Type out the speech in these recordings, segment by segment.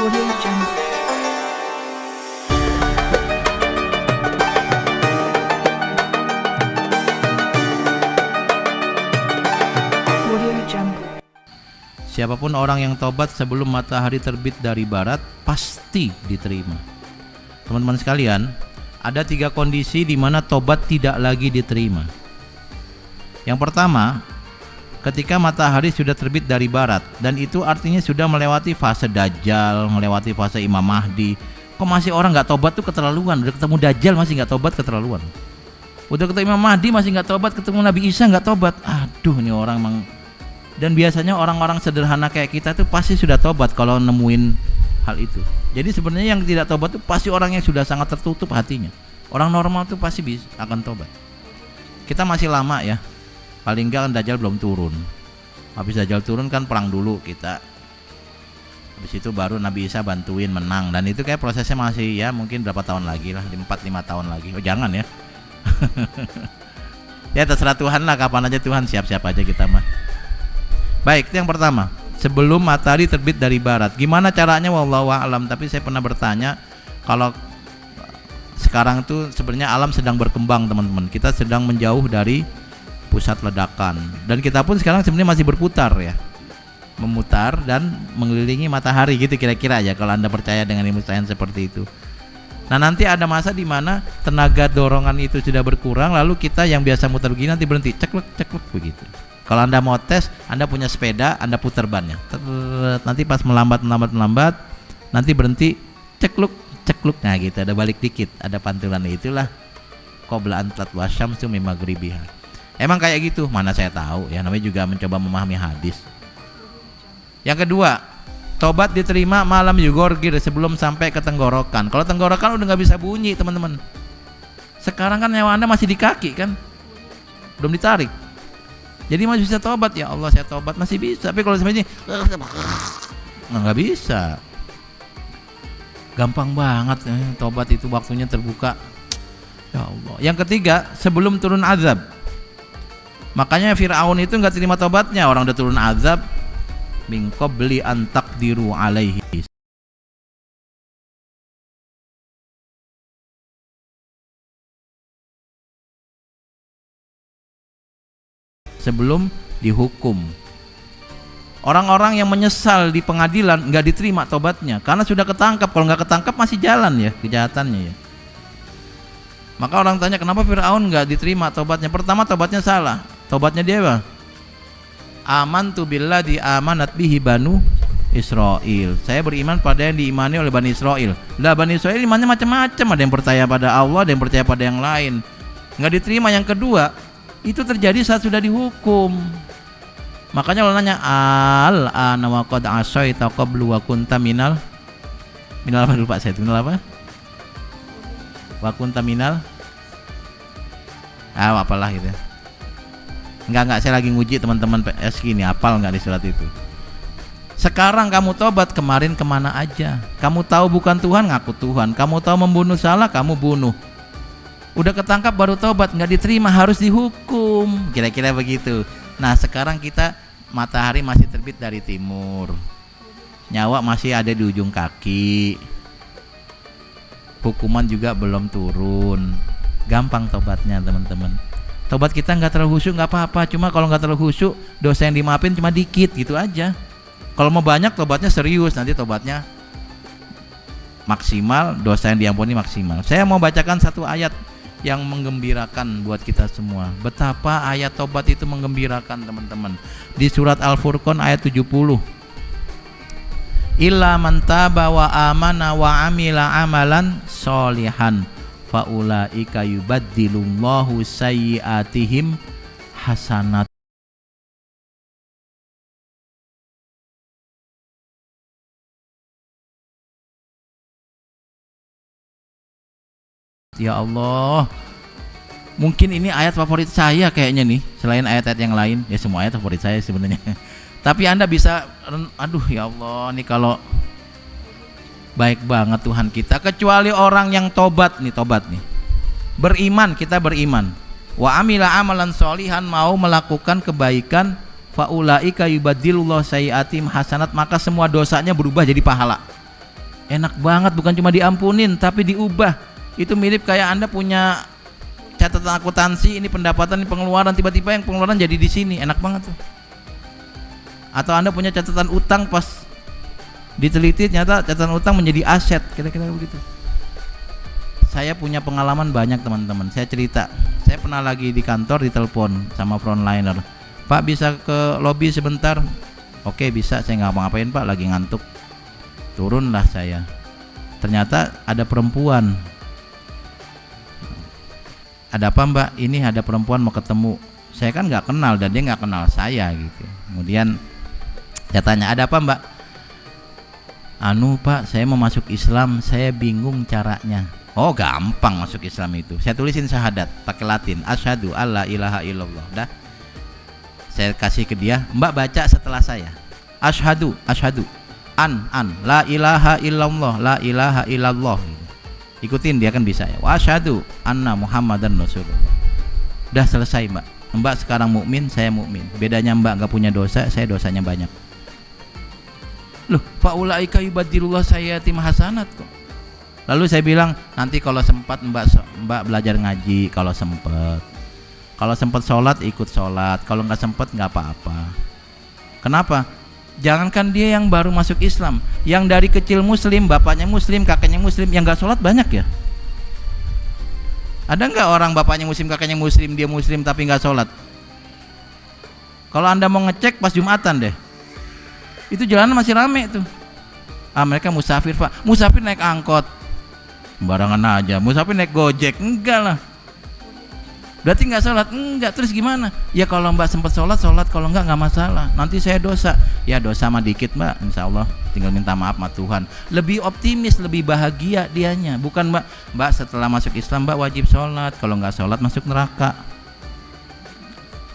Audio Jungle. Audio Jungle. Siapapun orang yang tobat sebelum matahari terbit dari barat pasti diterima. Teman-teman sekalian, ada 3 kondisi di mana tobat tidak lagi diterima. Yang pertama, ketika matahari sudah terbit dari barat, dan itu artinya sudah melewati fase Dajjal, melewati fase Imam Mahdi. Kok masih orang nggak tobat tuh keterlaluan. Udah ketemu Dajjal masih nggak tobat, keterlaluan. Udah ketemu Imam Mahdi masih nggak tobat, ketemu Nabi Isa nggak tobat. Aduh, ini orang emang. Dan biasanya orang-orang sederhana kayak kita tuh pasti sudah tobat kalau nemuin hal itu. Jadi sebenarnya yang tidak tobat tuh pasti orang yang sudah sangat tertutup hatinya. Orang normal tuh pasti akan tobat. Kita masih lama ya. Paling enggak kan Dajjal belum turun. Habis Dajjal turun kan perang dulu kita. Habis itu baru Nabi Isa bantuin menang. Dan itu kayak prosesnya masih ya mungkin berapa tahun lagi lah, 4-5 tahun lagi. Oh jangan ya. Ya terserah Tuhan lah, kapan aja Tuhan, siap-siap aja kita mah. Baik, itu yang pertama. Sebelum matahari terbit dari barat. Gimana caranya wallahu a'lam. Tapi saya pernah bertanya, kalau sekarang tuh sebenarnya alam sedang berkembang teman-teman. Kita sedang menjauh dari pusat ledakan, dan kita pun sekarang sebenarnya masih berputar ya, memutar dan mengelilingi matahari gitu kira-kira aja kalau Anda percaya dengan ilmu sains seperti itu. Nah nanti ada masa di mana tenaga dorongan itu sudah berkurang, lalu kita yang biasa muter begini nanti berhenti, ceklek begitu. Kalau Anda mau tes, Anda punya sepeda, Anda putar bannya, nanti pas melambat nanti berhenti, cekluk, nah gitu, ada balik dikit, ada pantulan. Itulah qabla an tatlu'a syamsu min maghribiha. Emang kayak gitu, mana saya tahu ya, namanya juga mencoba memahami hadis. Yang kedua, tobat diterima malam yugorgir, sebelum sampai ke tenggorokan. Kalau tenggorokan udah nggak bisa bunyi teman-teman. Sekarang kan nyawa Anda masih di kaki kan, belum ditarik. Jadi masih bisa tobat, ya Allah saya tobat masih bisa. Tapi kalau sebenarnya nggak bisa. Gampang banget tobat itu, waktunya terbuka. Ya Allah. Yang ketiga, sebelum turun azab. Makanya Fir'aun itu nggak terima tobatnya, orang udah turun azab. Min qabli an taqdiru alaihi, sebelum dihukum. Orang-orang yang menyesal di pengadilan nggak diterima tobatnya karena sudah ketangkap. Kalau nggak ketangkap masih jalan ya kejahatannya ya. Maka orang tanya kenapa Fir'aun nggak diterima tobatnya. Pertama tobatnya salah. Tobatnya dia apa? Amantu billadzi amanat bihi banu Israil. Saya beriman pada yang diimani oleh Bani Israil. Lah Bani Israil imannya macam-macam, ada yang percaya pada Allah, ada yang percaya pada yang lain. Nggak diterima. Yang kedua, itu terjadi saat sudah dihukum. Makanya Allah nanya, al-ana wa qad asaita qablu wa kunta minal apa dulu Pak? Saya minal apa? Wa kunta minal apalah gitu. Enggak, saya lagi nguji teman-teman PS gini, hafal enggak di surat itu. Sekarang kamu tobat, kemarin kemana aja? Kamu tahu bukan Tuhan, ngaku Tuhan. Kamu tahu membunuh salah, kamu bunuh. Udah ketangkap baru tobat, enggak diterima, harus dihukum. Kira-kira begitu. Nah sekarang kita matahari masih terbit dari timur, nyawa masih ada di ujung kaki, hukuman juga belum turun. Gampang tobatnya teman-teman. Tobat kita nggak terlalu khusyuk nggak apa-apa, cuma kalau nggak terlalu khusyuk dosa yang dimaafin cuma dikit gitu aja. Kalau mau banyak tobatnya serius, nanti tobatnya maksimal, dosa yang diampuni maksimal. Saya mau bacakan satu ayat yang menggembirakan buat kita semua. Betapa ayat tobat itu menggembirakan teman-teman. Di surat Al-Furqan ayat 70. Illa man taba wa amana wa amila amalan sholihan faulaika yubaddilullahu sayyiatihim hasanat. Ya Allah, mungkin ini ayat favorit saya kayaknya nih, selain ayat-ayat yang lain. Ya semua ayat favorit saya sebenarnya. Tapi Anda bisa, aduh ya Allah, nih kalau baik banget Tuhan kita, kecuali orang yang tobat nih, beriman, kita beriman, wa amila amalan sholihan, mau melakukan kebaikan, faulaika yubaddilullahu sayyiatim hasanat, maka semua dosanya berubah jadi pahala. Enak banget, bukan cuma diampunin tapi diubah. Itu mirip kayak Anda punya catatan akuntansi, ini pendapatan, ini pengeluaran, tiba-tiba yang pengeluaran jadi di sini, enak banget tuh. Atau Anda punya catatan utang, pas diteliti ternyata catatan utang menjadi aset, kira-kira begitu. Saya punya pengalaman banyak teman-teman. Saya cerita, saya pernah lagi di kantor ditelepon sama frontliner, Pak bisa ke lobby sebentar? Oke bisa, saya nggak ngapain Pak, lagi ngantuk. Turunlah saya, ternyata ada perempuan. Ada apa Mbak? Ini ada perempuan mau ketemu. Saya kan nggak kenal dan dia nggak kenal saya gitu. Kemudian saya tanya, ada apa Mbak? Anu Pak, saya mau masuk Islam, saya bingung caranya. Oh gampang masuk Islam itu. Saya tulisin syahadat pakai Latin, asyhadu alla ilaha illallah. Dah. Saya kasih ke dia, Mbak baca setelah saya. Asyhadu an la ilaha illallah, la ilaha illallah. Ikutin, dia kan bisa ya. Wa asyhadu anna Muhammadan Rasulullah. Udah selesai Mbak. Mbak sekarang mukmin, saya mukmin. Bedanya Mbak nggak punya dosa, saya dosanya banyak. Loh, faulaika yubadilullah sayyiatim hasanat kok. Lalu saya bilang, nanti kalau sempat Mbak belajar ngaji kalau sempat. Kalau sempat sholat ikut sholat, kalau nggak sempat nggak apa-apa. Kenapa? Jangankan dia yang baru masuk Islam, yang dari kecil muslim, bapaknya muslim, kakaknya muslim, yang nggak sholat banyak ya. Ada nggak orang bapaknya muslim, kakaknya muslim, dia muslim tapi nggak sholat? Kalau Anda mau ngecek pas Jumatan deh, itu jalanan masih rame tuh. Mereka musafir Pak, musafir naik angkot, sembarangan aja. Musafir naik gojek, enggak lah. Berarti nggak sholat? Enggak. Terus gimana? Ya kalau Mbak sempat sholat, kalau nggak masalah. Nanti saya dosa. Ya dosa mah dikit Mbak, insya Allah tinggal minta maaf sama Tuhan. Lebih optimis, lebih bahagia dianya. Bukan Mbak setelah masuk Islam Mbak wajib sholat, kalau nggak sholat masuk neraka.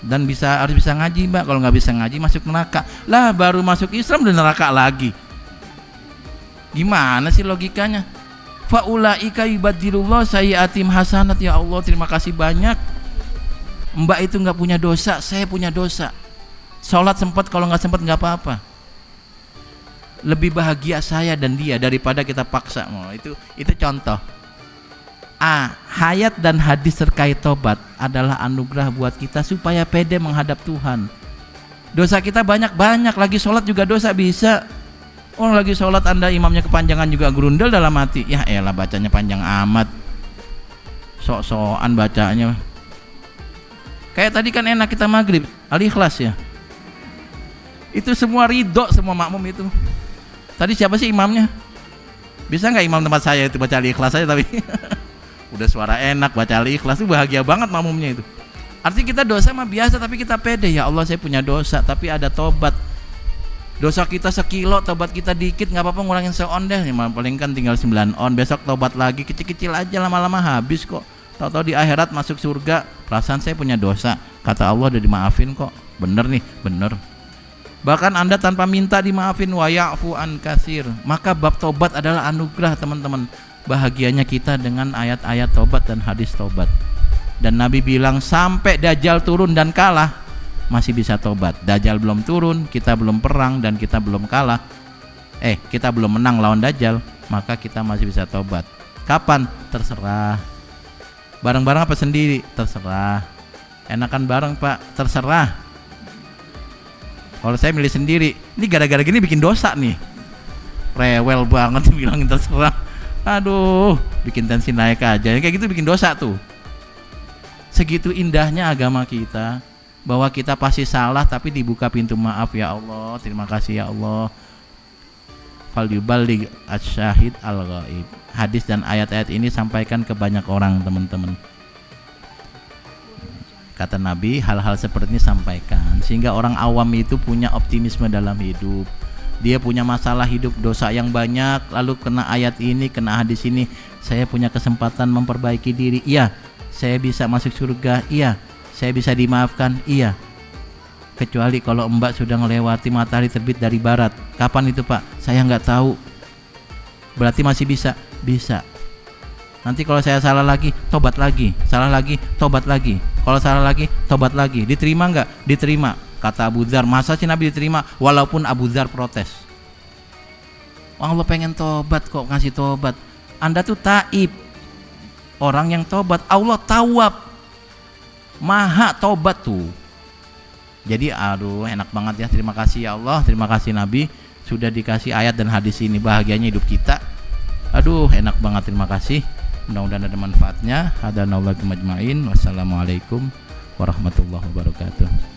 Dan harus bisa ngaji Mbak, kalau nggak bisa ngaji masuk neraka. Lah baru masuk Islam udah neraka lagi. Gimana sih logikanya? Faulaika yubadilullah sayyiatim hasanat. Ya Allah, terima kasih banyak. Mbak itu nggak punya dosa, saya punya dosa. Sholat sempat, kalau nggak sempat nggak apa-apa. Lebih bahagia saya dan dia daripada kita paksa. Itu contoh. Hayat dan hadis terkait tobat adalah anugerah buat kita supaya pede menghadap Tuhan. Dosa kita banyak-banyak, lagi sholat juga dosa bisa. Oh lagi sholat Anda imamnya kepanjangan juga gerundel dalam hati. Ya elah bacanya panjang amat, sok-sokan bacanya. Kayak tadi kan enak kita maghrib Al-Ikhlas ya, itu semua ridho, semua makmum itu. Tadi siapa sih imamnya? Bisa nggak imam tempat saya itu baca Al-Ikhlas aja tapi udah suara enak baca Al-Ikhlas itu bahagia banget makmumnya itu. Artinya kita dosa mah biasa tapi kita pede. Ya Allah saya punya dosa tapi ada tobat. Dosa kita sekilo, tobat kita dikit, nggak apa-apa ngurangin seon deh. Paling kan tinggal 9 on, besok tobat lagi, kecil-kecil aja, lama-lama habis kok. Tahu-tahu di akhirat masuk surga, perasaan saya punya dosa, kata Allah udah dimaafin kok. Bener nih, bener. Bahkan Anda tanpa minta dimaafin, wa ya'fu an katsir. Maka bab tobat adalah anugerah teman-teman. Bahagianya kita dengan ayat-ayat tobat dan hadis tobat. Dan Nabi bilang sampai Dajjal turun dan kalah masih bisa tobat. Dajjal belum turun, kita belum perang dan kita belum kalah. Kita belum menang lawan Dajjal, maka kita masih bisa tobat. Kapan? Terserah. Bareng-bareng apa sendiri? Terserah. Enakan bareng Pak? Terserah. Kalau saya milih sendiri, ini gara-gara gini bikin dosa nih. Rewel banget bilangin terserah. Aduh, bikin tensi naik aja. Kayak gitu bikin dosa tuh. Segitu indahnya agama kita, bahwa kita pasti salah tapi dibuka pintu maaf. Ya Allah, terima kasih ya Allah. Falyuballigh asy-syahid al-ghaib. Hadis dan ayat-ayat ini sampaikan ke banyak orang teman-teman. Kata Nabi, hal-hal seperti ini sampaikan sehingga orang awam itu punya optimisme dalam hidup. Dia punya masalah hidup, dosa yang banyak, lalu kena ayat ini, kena hadis ini, saya punya kesempatan memperbaiki diri. Iya, saya bisa masuk surga. Iya, saya bisa dimaafkan. Iya. Kecuali kalau Mbak sudah melewati matahari terbit dari barat. Kapan itu Pak? Saya nggak tahu. Berarti masih bisa? Bisa. Nanti kalau saya salah lagi, tobat lagi. Salah lagi, tobat lagi. Kalau salah lagi, tobat lagi. Diterima nggak? Diterima. Kata Abu Dzar, masa sih Nabi diterima? Walaupun Abu Dzar protes. Allah pengen tobat kok, ngasih tobat. Anda tuh taib, orang yang tobat. Allah tawab, maha tobat tuh. Jadi aduh enak banget ya. Terima kasih ya Allah, terima kasih Nabi sudah dikasih ayat dan hadis ini, bahagianya hidup kita. Aduh enak banget, terima kasih. Mudah-mudahan ada manfaatnya. Hadanallahu ajmain. Wassalamualaikum warahmatullahi wabarakatuh.